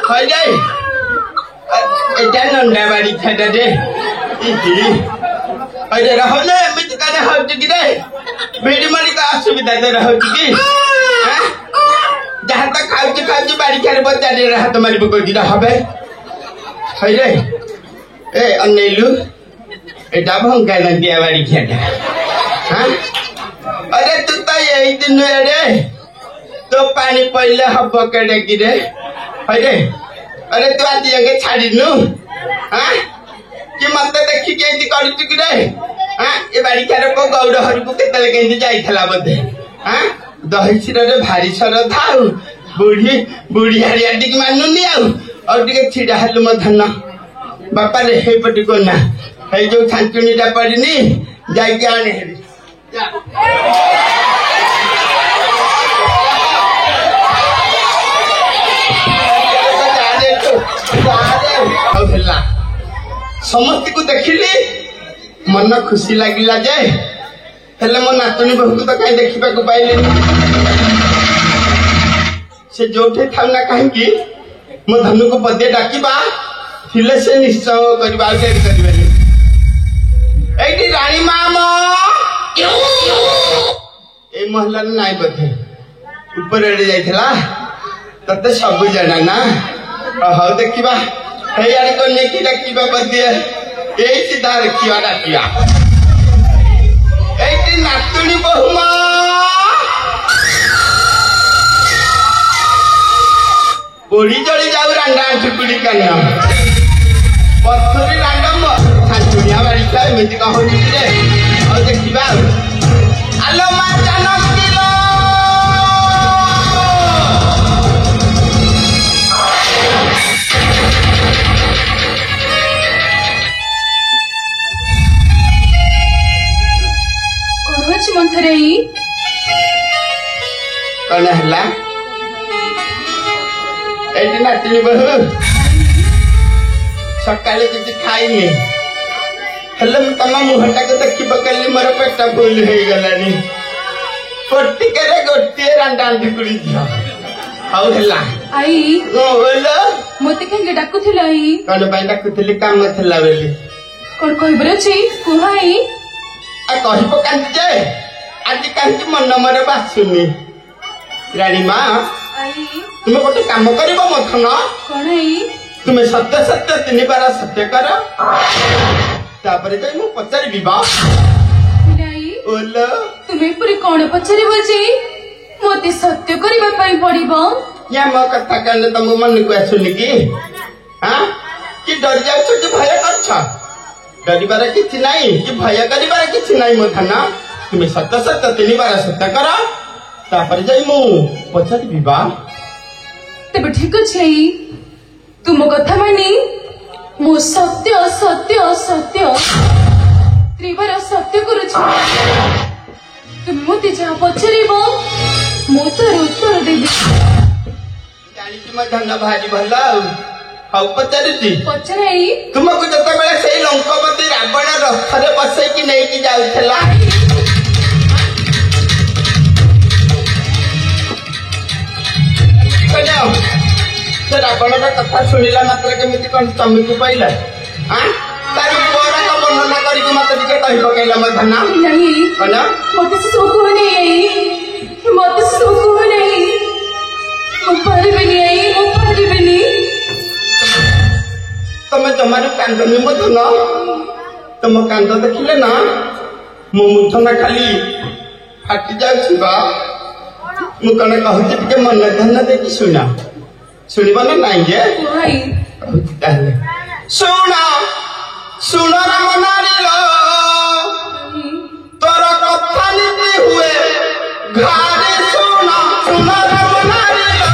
হয় যাই এটা নন্ডা বাড়ি খাটা রে হলে এମିତି କାନେ ହଉଛି କି ରେ ଭିଡି ମାରିକ ଅସୁବିଧା ତୋର ହଉଛି କି ଯାହା ତ ଖାଉଛି ବାଡି ଖାରେ ବଜାରରେ ହାତ ମାରିବ କହୁଛି ହବେ ହଇରେ ଏ ଅନେଇଲୁ ଏଟା ଭଙ୍ଗା ନଦିଆ ବାଡି ଖିଆଟା अरे तू तो यही दिन रे तो पानी पहले हब केड़े की रे अरे अरे तू आज जगह छाड़ी नु हाँ कि मत देखी के कर कि रे हाँ ये बाड़ी खार को गौड़ हर को केतले के जाइथला बोधे हाँ दही क्षीर रे भारी श्रद्धा आउ बुढ़ी बुढ़ी हरिया टिक मानुनी आउ और टिके छिड़ा हलु म धन बापा रे हे पटी को ना हे जो छांचुनीटा पड़नी जाई के आने हेरी समस्त को देखिली मन खुशी लगिला जे हेले मो नातनी बहु तो कहीं देखा पाइले से जोठे था ना कहीं मो धनु को पदे डाकिबा थिले से निश्चय करबा करबे एठी रानी मामा ए महला नाई बधे ऊपर एड़े जाइथला तते सब जना ना हो देखिबा हे यार को नेकी रखिबा बदे ए सीधा रखिबा डाकिया एठी नातुनी बहुमा ओड़ी जड़ी जाऊ रांडा ठुकुड़ी कन्या पत्थरी रांडम छांचुनिया बाड़ी का एमिति का होनी रे और देखिबा आलो मा जानकी लो कोनोच मंथरेई कने हला एटी नातनी बहु सकाले किछि खाइनी हेले तम मुहटा को देखि बकली मोर पेटा फुल हे गलानी कोटी करे गोटी रांडा ढिकुड़ी दिया हाउ हेला आई ओ बोलो मते केंगे डाकुथिला आई कोन बाई डाकुथिली काम थला बेली कोन कहबरे छी कुहाई आ कहि पकांती जे आजि कांती मन मोर बासुनी रानी मां आई तुम गोटे काम करिबो मथन कोन आई तुम सत्य सत्य 3 बार सत्य कर तापरे जाई मु पचारि बिबा नाही ओलो तुमे पुरी कोन पचारि बजी मोते सत्य करबा पई पड़िबो या म कथा कहले तुम मन को आसुनी की हां कि डर जाउ छ कि भय करछ डरिबार किछि नाही कि भय करिबार किछि नाही मो थाना तुम सत्य सत्य 3 बार सत्य कर तापरे जाई मु पचारि बिबा तबे ठीक छै तुम कथा मानी मो सत्य सत्य सत्य त्रिबार सत्य करू तुम मते जा पछरिबो मो तो उत्तर देबी जानी कि म धन भारी भला हाउ पचारिती पछराई तुमको जत बेले सेई लंकापति रावण रथरे बसै कि नै कि जाउथला कजाओ से रावण का कथा सुनिला मात्र केमिति कोन चमकु पाइला हां तारी पोरा का वर्णना करी कि मत टिके कहि पकेला म धना नहीं कना मते सुख नहीं मते सुख नहीं ऊपर बनी आई ऊपर बनी तमे जमारू कांदनी म धना तुम कांद देखिले ना मो मुठना खाली फाटी जाउछि बा मु कने कहछि टिके मन धन देखि सुना सुनिबा ना नाही जे भाई ताले सुना सुना राम नारी लो तोरा कथा नीति हुए घारे सुना सुना राम नारी लो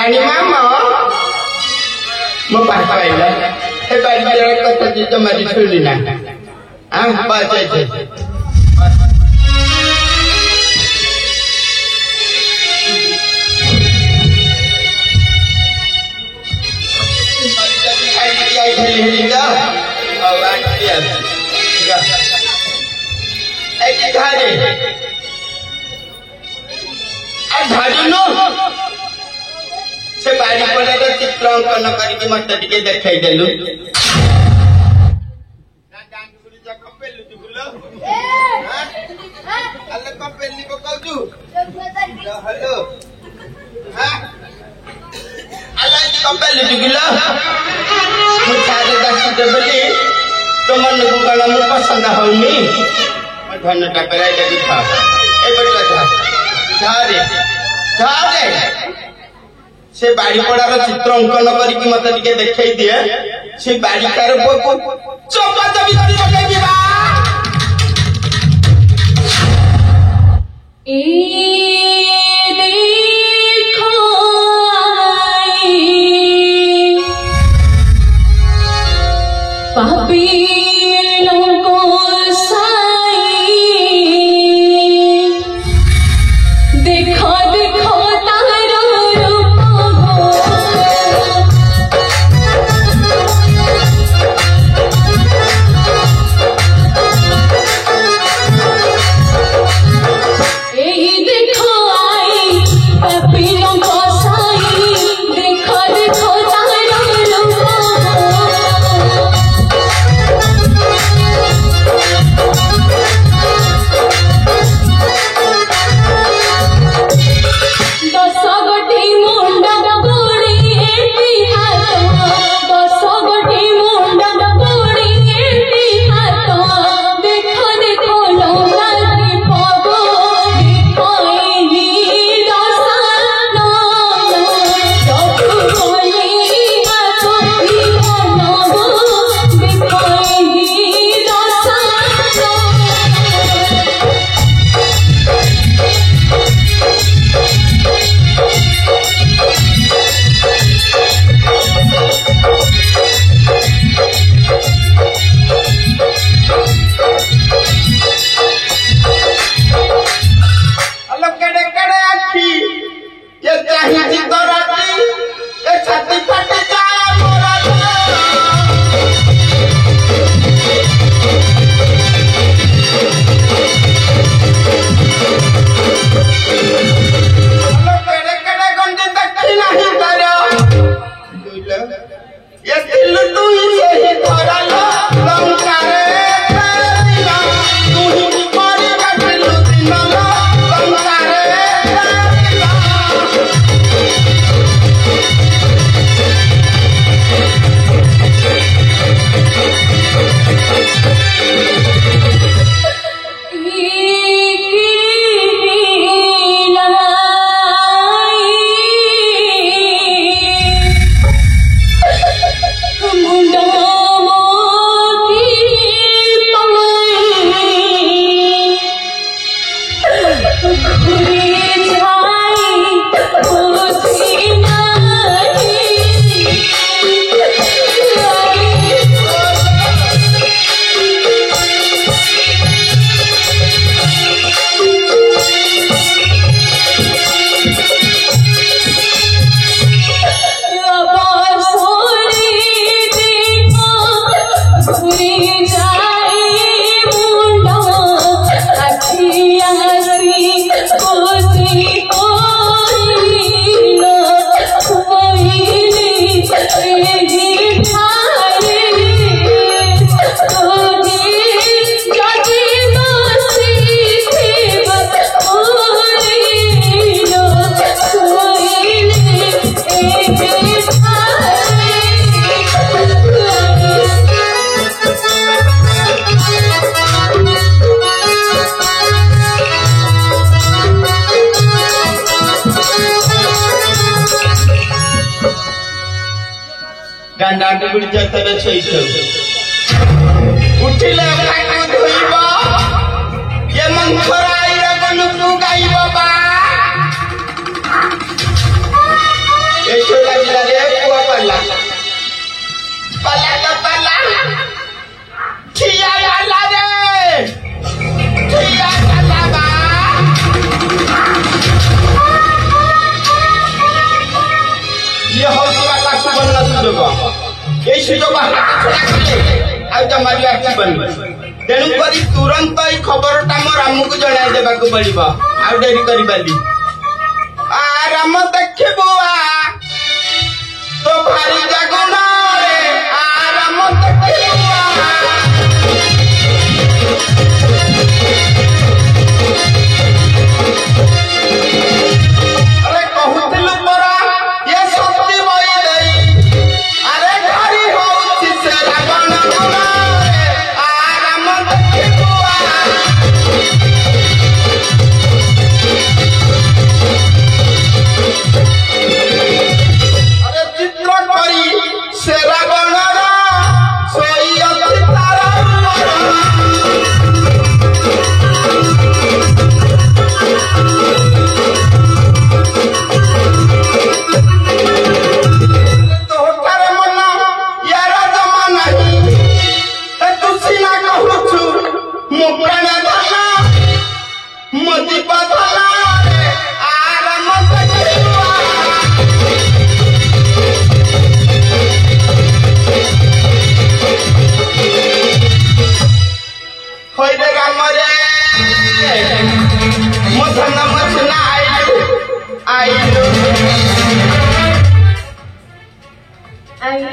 रानी मामा मो पास आइला ए बारी बारी कथा जी तुम्हारी सुनी ना हां बात है से बाड़ी पड़े चित्र अंकन करके मत टे देखाई देलु तो मन को कला मु पसंद होनी धन टकराई दे था ए बटला था धारे से बाड़ी पड़ार चित्र अंकन करके मत टे देखाई दिए से बाड़ी कार को चौपट भीतर पकाई दिबा गांडा गुड़ी जतरे छैठो उठिले काटू धोइबो ये मंथराई रगन तू गाइबो बा ए लगे रे पुआ पल्ला पल्ला तो पल्ला ठिया लाला रे ठिया लाला बा ये हो सुबह का सुबह ना सुबह ये सुबह हाथ छोड़ा करे आज हमारी आखि बन तेणु करी तुरंत ये खबरटा मोर रामू को जणाई देबाकू पड़िबो आ डेरी करी बाली आ राम देखबो आ तो भारी जगुना रे आ राम देखबो आ अरे कहूतिलु परा ये शक्ति मोई देई अरे घरी होउछि से रावण गुना रे आ राम देखबो आ अरे चित्र करी से रावण सोई अछि तारा तो होठारे मन यार जमा नहीं ए तू सीना कहूछु मुप्राण धना मति बदला रे आराम देखुआ होय रे राम रे मधन मचना आइलु आइलु आई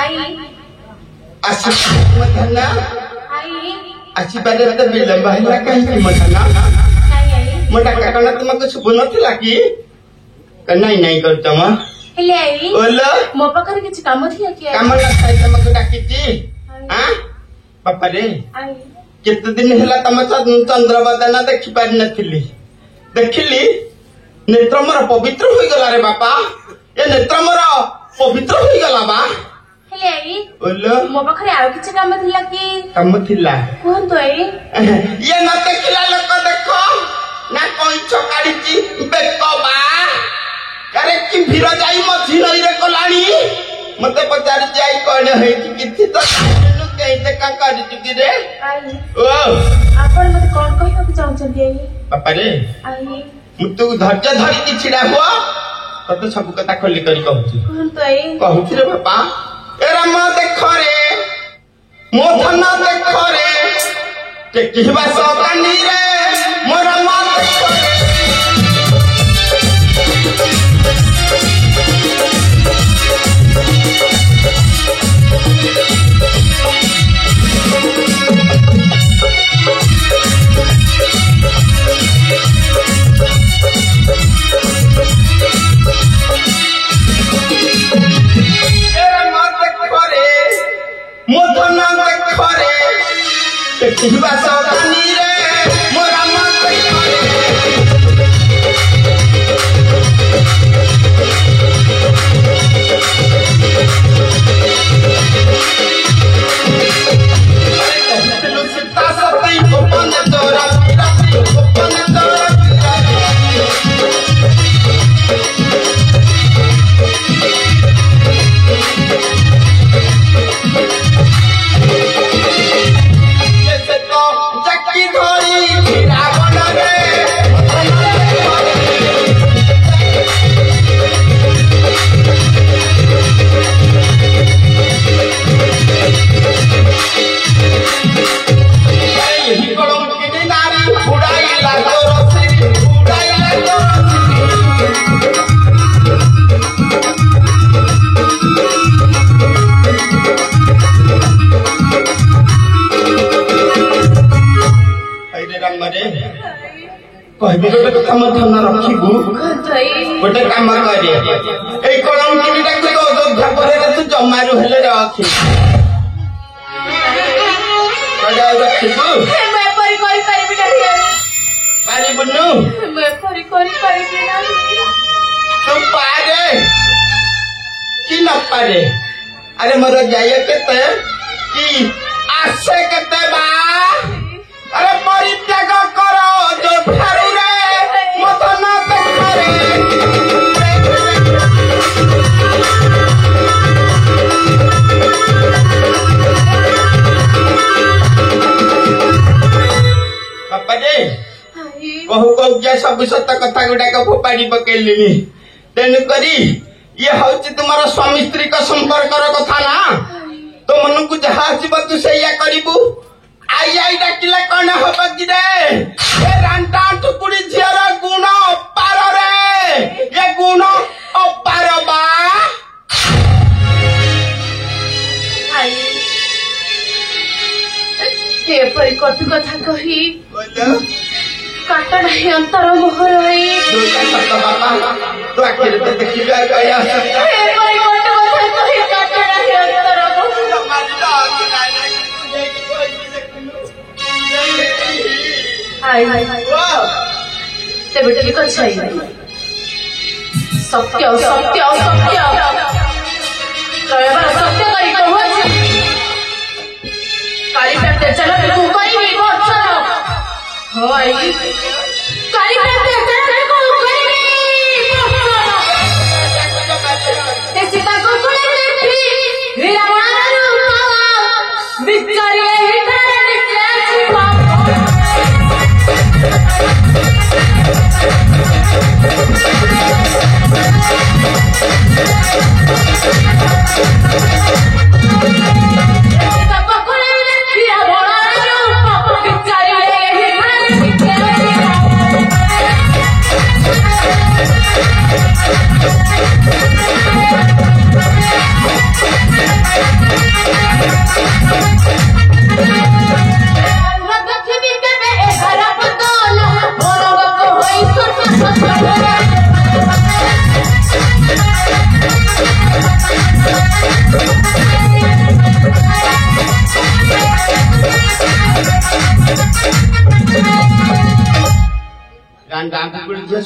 आई आसी मधना आई आसी बारे तो विलंब है कहीं की मधना आई आई मोटा काकना तुमको सुबह नथिला कि नहीं नहीं करता म हेले आई बोलो मो पाखरे किछि काम थिया कि काम न खाई तुमको डाकिची हां पापा रे आई केते दिन होला तम चंद्रबदना देखि पारि नथिली देखिली नेत्र मोर पवित्र होई गला रे बापा ए नेत्र मोर पवित्र होई गला बा हेले आई बोलो मो पाखरे आरो किछि काम थिला कि काम थिला कोन तो आई ये न देखिला लोक देखो ना कोई छकाडीची बेको बा अरे कि भीर जाई मझी नई रे कलाणी मते पचार जाई कोन है किछि तो नु कहिते का करी चुकी रे आई ओ आपण मते कोन कहबा कि चाहछन्ती आई बापा रे आई मुतु धैर्य धरी कि छिड़ा हुआ तते सब कथा खोली करी कहूची कोन तो आई कहूची रे बापा ए राम देख रे मो धन देख रे के किबा सकानी रे मोर राम देख रे किबा सकानी रे मोर राम देख रे सीता सती गोपन तोरा गोपन तोरा जक्की धोरी रावण रे यही कलम किनी नारी उड़ाई लागो रसी उड़ाई लागो कहबे गोटे कथा ध्यान रखिबु गोटे काम करे ए कलम किनिटा को अयोध्या पर तू जमारू हेले रखि कड़ा रखिबु मैं परी करी पारिबि नाही पारिबुनु मैं परी करी पारिबि नाही तू पारे कि न पारे अरे मोर जाय केते कि आसे केते बा अरे परित्याग करो जो ठारू रे मत न देखरे सब सत कथा गुड़ाक फोपाड़ी पकेलिनी तेणुक ये हूँ तुम स्वामी स्त्री का संपर्क कथा ना तो मन को जहाँ आसब तू से करू आई आई डाकिले कौन हम कि रांटा टुकुड़ी झीर गुण अपार रे ये गुण अपार बा एपरी कटु कथा कही काट नहीं अंतर मोहर तो आखिर तो देखिए एपरी कटु कथा कही काट नहीं अंतर तेरे ठीक अच्छे सत्य सत्य सत्य त्रयबार सत्य करी कहू काली पेटे चल को कहिबी बचन होई काली पेटे चल को कहिबी बचन ते सीता को कोले देखी वीरमान रूप विचारे हितारे निकले छिपा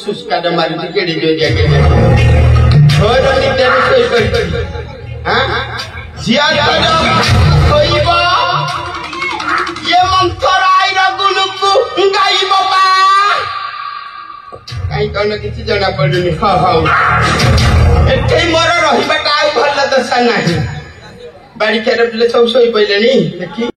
सुस्काद मारी केड़ी दे दिया के और निते सोई कर हां जिया दादा कोईबा ये मंथराई रा गुनुकु गाई बाबा काई कोन किछि जणा पडुनी हा हा एठै मोर रहिबाटा आ भल दशा नाही बाड़ी केरे सब सोई पइलेनी देखि